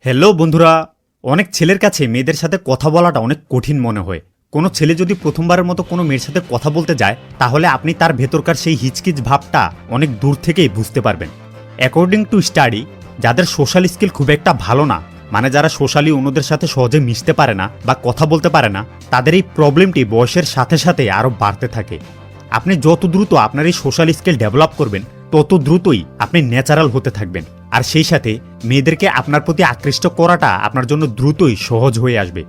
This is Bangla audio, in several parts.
হ্যালো বন্ধুরা, অনেক ছেলের কাছে মেয়েদের সাথে কথা বলাটা অনেক কঠিন মনে হয়। কোনো ছেলে যদি প্রথমবারের মতো কোনো মেয়ের সাথে কথা বলতে যায়, তাহলে আপনি তার ভেতরকার সেই হিচকিচ ভাবটা অনেক দূর থেকেই বুঝতে পারবেন। অ্যাকর্ডিং টু স্টাডি, যাদের সোশ্যাল স্কিল খুব একটা ভালো না, মানে যারা সোশ্যালি অন্যদের সাথে সহজে মিশতে পারে না বা কথা বলতে পারে না, তাদের এই প্রবলেমটি বয়সের সাথে সাথে আরও বাড়তে থাকে। আপনি যত দ্রুত আপনার এই সোশ্যাল স্কিল ডেভেলপ করবেন, তত দ্রুতই আপনি ন্যাচারাল হতে থাকবেন। আর সেই সাথে মেয়েদেরকে আপনার প্রতি আকৃষ্ট করাটা আপনার জন্য দ্রুতই সহজ হয়ে আসবে।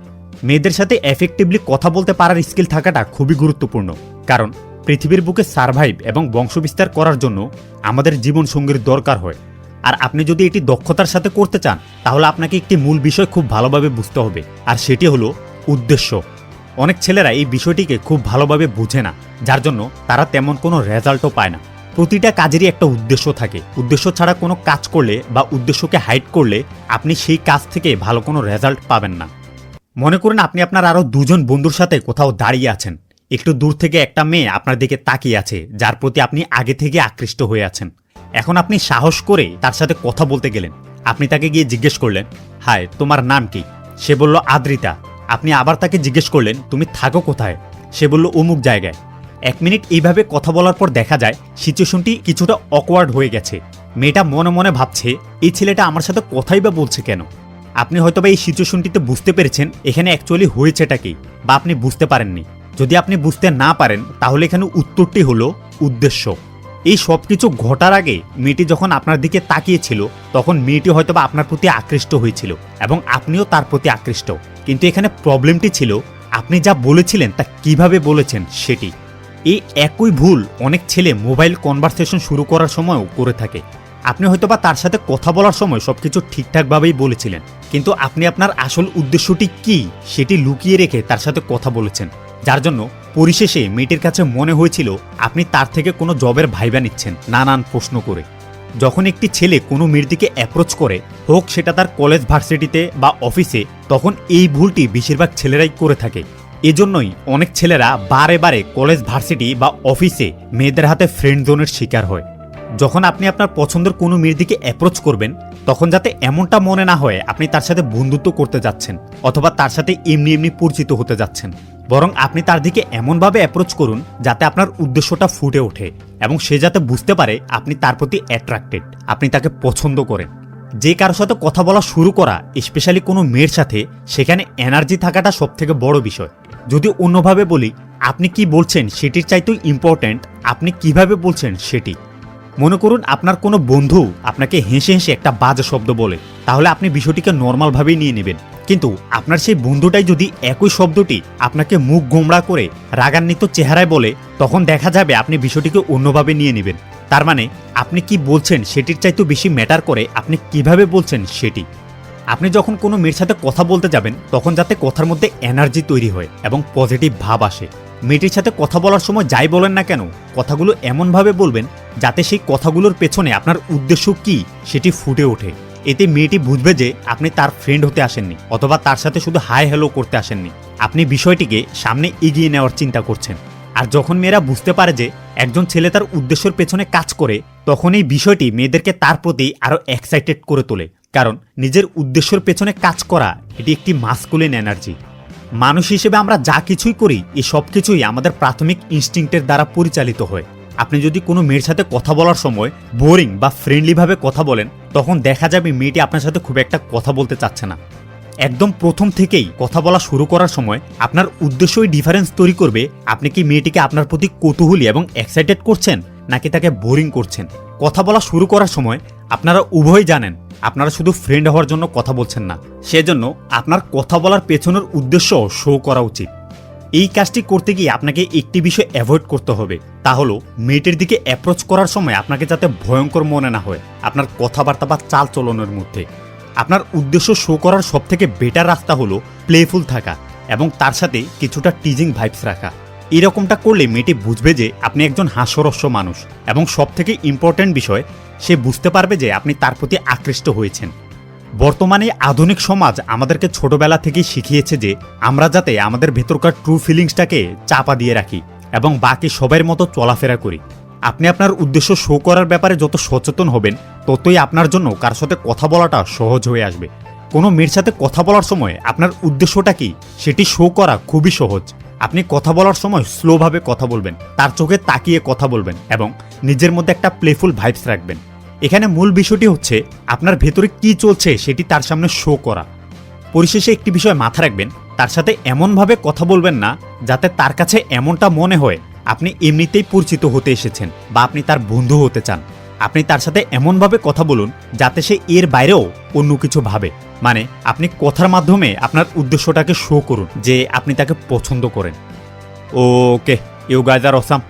মেয়েদের সাথে এফেক্টিভলি কথা বলতে পারার স্কিল থাকাটা খুবই গুরুত্বপূর্ণ, কারণ পৃথিবীর বুকে সার্ভাইভ এবং বংশবিস্তার করার জন্য আমাদের জীবনসঙ্গীর দরকার হয়। আর আপনি যদি এটি দক্ষতার সাথে করতে চান, তাহলে আপনাকে একটি মূল বিষয় খুব ভালোভাবে বুঝতে হবে, আর সেটি হলো উদ্দেশ্য। অনেক ছেলেরা এই বিষয়টিকে খুব ভালোভাবে বুঝে না, যার জন্য তারা তেমন কোনো রেজাল্টও পায় না। প্রতিটা কাজেরই একটা উদ্দেশ্য থাকে। উদ্দেশ্য ছাড়া কোনো কাজ করলে বা উদ্দেশ্যকে হাইড করলে আপনি সেই কাজ থেকে ভালো কোনো রেজাল্ট পাবেন না। মনে করুন আপনি আপনার আরও দুজন বন্ধুর সাথে কোথাও দাঁড়িয়ে আছেন। একটু দূর থেকে একটা মেয়ে আপনার দিকে তাকিয়ে আছে, যার প্রতি আপনি আগে থেকে আকৃষ্ট হয়ে আছেন। এখন আপনি সাহস করে তার সাথে কথা বলতে গেলেন। আপনি তাকে গিয়ে জিজ্ঞেস করলেন, হাই, তোমার নাম কি? সে বলল আদ্রিতা। আপনি আবার তাকে জিজ্ঞেস করলেন, তুমি থাকো কোথায়? সে বলল অমুক জায়গায়। 1 মিনিট এইভাবে কথা বলার পর দেখা যায় সিচুয়েশনটি কিছুটা অকওয়ার্ড হয়ে গেছে। মেয়েটা মনে মনে ভাবছে, এই ছেলেটা আমার সাথে কথাই বা বলছে কেন? আপনি হয়তোবা এই সিচুয়েশনটিতে বুঝতে পেরেছেন এখানে অ্যাকচুয়ালি হয়েছেটা কি, বা আপনি বুঝতে পারেননি। যদি আপনি বুঝতে না পারেন, তাহলে এখানে উত্তরটি হলো উদ্দেশ্য। এই সব কিছু ঘটার আগে মেয়েটি যখন আপনার দিকে তাকিয়েছিল, তখন মেয়েটি হয়তোবা আপনার প্রতি আকৃষ্ট হয়েছিল এবং আপনিও তার প্রতি আকৃষ্ট। কিন্তু এখানে প্রবলেমটি ছিল আপনি যা বলেছিলেন তা কিভাবে বলেছেন সেটি। এই একই ভুল অনেক ছেলে মোবাইল কনভারসেশন শুরু করার সময়ও করে থাকে। আপনি হয়তোবা তার সাথে কথা বলার সময় সবকিছু ঠিকঠাকভাবেই বলেছিলেন, কিন্তু আপনি আপনার আসল উদ্দেশ্যটি কি সেটি লুকিয়ে রেখে তার সাথে কথা বলেছেন, যার জন্য পরিশেষে মেয়েটির কাছে মনে হয়েছিল আপনি তার থেকে কোনো জবের ভাইবা নিচ্ছেন নানান প্রশ্ন করে। যখন একটি ছেলে কোনো মেয়ের দিকে অ্যাপ্রোচ করে, হোক সেটা তার কলেজ ভার্সিটিতে বা অফিসে, তখন এই ভুলটি বেশিরভাগ ছেলেরাই করে থাকে। এজন্যই অনেক ছেলেরা বারে বারে কলেজ ভার্সিটি বা অফিসে মেয়েদের হাতে ফ্রেন্ড জোনের শিকার হয়। যখন আপনি আপনার পছন্দের কোনো মেয়ের দিকে অ্যাপ্রোচ করবেন, তখন যাতে এমনটা মনে না হয় আপনি তার সাথে বন্ধুত্ব করতে যাচ্ছেন অথবা তার সাথে এমনি এমনি পরিচিত হতে যাচ্ছেন, বরং আপনি তার দিকে এমনভাবে অ্যাপ্রোচ করুন যাতে আপনার উদ্দেশ্যটা ফুটে ওঠে এবং সে যাতে বুঝতে পারে আপনি তার প্রতি অ্যাট্রাক্টেড, আপনি তাকে পছন্দ করেন। যে কারোর সাথে কথা বলা শুরু করা, স্পেশালি কোনো মেয়ের সাথে, সেখানে এনার্জি থাকাটা সবথেকে বড় বিষয়। যদি অন্যভাবে বলি, আপনি কি বলছেন সেটির চাইতেও ইম্পর্ট্যান্ট আপনি কিভাবে বলছেন সেটি। মনে করুন আপনার কোনো বন্ধু আপনাকে হেসে হেসে একটা বাজে শব্দ বলে, তাহলে আপনি বিষয়টিকে নর্মালভাবেই নিয়ে নেবেন। কিন্তু আপনার সেই বন্ধুটাই যদি একই শব্দটি আপনাকে মুখ গোমড়া করে রাগান্বিত চেহারায় বলে, তখন দেখা যাবে আপনি বিষয়টিকে অন্যভাবে নিয়ে নেবেন। তার মানে আপনি কি বলছেন সেটির চাইতেও বেশি ম্যাটার করে আপনি কিভাবে বলছেন সেটি। আপনি যখন কোনো মেয়ের সাথে কথা বলতে যাবেন, তখন যাতে কথার মধ্যে এনার্জি তৈরি হয় এবং পজিটিভ ভাব আসে। মেয়েটির সাথে কথা বলার সময় যাই বলেন না কেন, কথাগুলো এমনভাবে বলবেন যাতে সেই কথাগুলোর পেছনে আপনার উদ্দেশ্য কি সেটি ফুটে ওঠে। এতে মেয়েটি বুঝবে যে আপনি তার ফ্রেন্ড হতে আসেননি অথবা তার সাথে শুধু হাই হ্যালো করতে আসেননি, আপনি বিষয়টিকে সামনে এগিয়ে নেওয়ার চিন্তা করছেন। আর যখন মেয়েরা বুঝতে পারে যে একজন ছেলে তার উদ্দেশ্যের পেছনে কাজ করে, তখন এই বিষয়টি মেয়েদেরকে তার প্রতি আরও এক্সাইটেড করে তোলে, কারণ নিজের উদ্দেশ্যের পেছনে কাজ করা এটি একটি মাস্কুলিন এনার্জি। মানুষ হিসেবে আমরা যা কিছুই করি, এই সব কিছুই আমাদের প্রাথমিক ইনস্টিংক্টের দ্বারা পরিচালিত হয়। আপনি যদি কোনো মেয়ের সাথে কথা বলার সময় বোরিং বা ফ্রেন্ডলিভাবে কথা বলেন, তখন দেখা যাবে মেয়েটি আপনার সাথে খুব একটা কথা বলতে চাচ্ছে না। একদম প্রথম থেকেই কথা বলা শুরু করার সময় আপনার উদ্দেশ্যই ডিফারেন্স তৈরি করবে আপনি কি মেয়েটিকে আপনার প্রতি কৌতূহলী এবং এক্সাইটেড করছেন নাকি তাকে বোরিং করছেন। কথা বলা শুরু করার সময় আপনারা উভয়ই জানেন আপনারা শুধু ফ্রেন্ড হওয়ার জন্য কথা বলছেন না, সেজন্য আপনার কথা বলার পেছনের উদ্দেশ্য শো করা উচিত। এই কাজটি করতে গিয়ে আপনাকে একটি বিষয় অ্যাভয়েড করতে হবে, তা হলো মেয়েটির দিকে অ্যাপ্রোচ করার সময় আপনাকে যাতে ভয়ঙ্কর মনে না হয় আপনার কথাবার্তা বা চাল চলনের মধ্যে। আপনার উদ্দেশ্য শো করার সবথেকে বেটার রাস্তা হলো প্লেফুল থাকা এবং তার সাথে কিছুটা টিজিং ভাইবস রাখা। এরকমটা করলে মেয়েটি বুঝবে যে আপনি একজন হাস্যরস্য মানুষ, এবং সবথেকে ইম্পর্ট্যান্ট বিষয়, সে বুঝতে পারবে যে আপনি তার প্রতি আকৃষ্ট হয়েছেন। বর্তমানে আধুনিক সমাজ আমাদেরকে ছোটবেলা থেকেই শিখিয়েছে যে আমরা যাতে আমাদের ভেতরকার ট্রু ফিলিংসটাকে চাপা দিয়ে রাখি এবং বাকি সবার মতো চলাফেরা করি। আপনি আপনার উদ্দেশ্য শো করার ব্যাপারে যত সচেতন হবেন, ততই আপনার জন্য কার সাথে কথা বলাটা সহজ হয়ে আসবে। কোনো মেয়ের সাথে কথা বলার সময় আপনার উদ্দেশ্যটা কি সেটি শো করা খুবই সহজ। আপনি কথা বলার সময় স্লোভাবে কথা বলবেন, তার চোখে তাকিয়ে কথা বলবেন এবং নিজের মধ্যে একটা প্লেফুল ভাইবস রাখবেন। এখানে মূল বিষয়টি হচ্ছে আপনার ভেতরে কি চলছে সেটি তার সামনে শো করা। পরিশেষে একটি বিষয় মাথা রাখবেন, তার সাথে এমনভাবে কথা বলবেন না যাতে তার কাছে এমনটা মনে হয় আপনি এমনিতেই পরিচিত হতে এসেছেন বা আপনি তার বন্ধু হতে চান। আপনি তার সাথে এমনভাবে কথা বলুন যাতে সে এর বাইরেও অন্য কিছু ভাবে। মানে আপনি কথার মাধ্যমে আপনার উদ্দেশ্যটাকে শো করুন যে আপনি তাকে পছন্দ করেন। ওকে, ইউ গাইজ আর অসাম।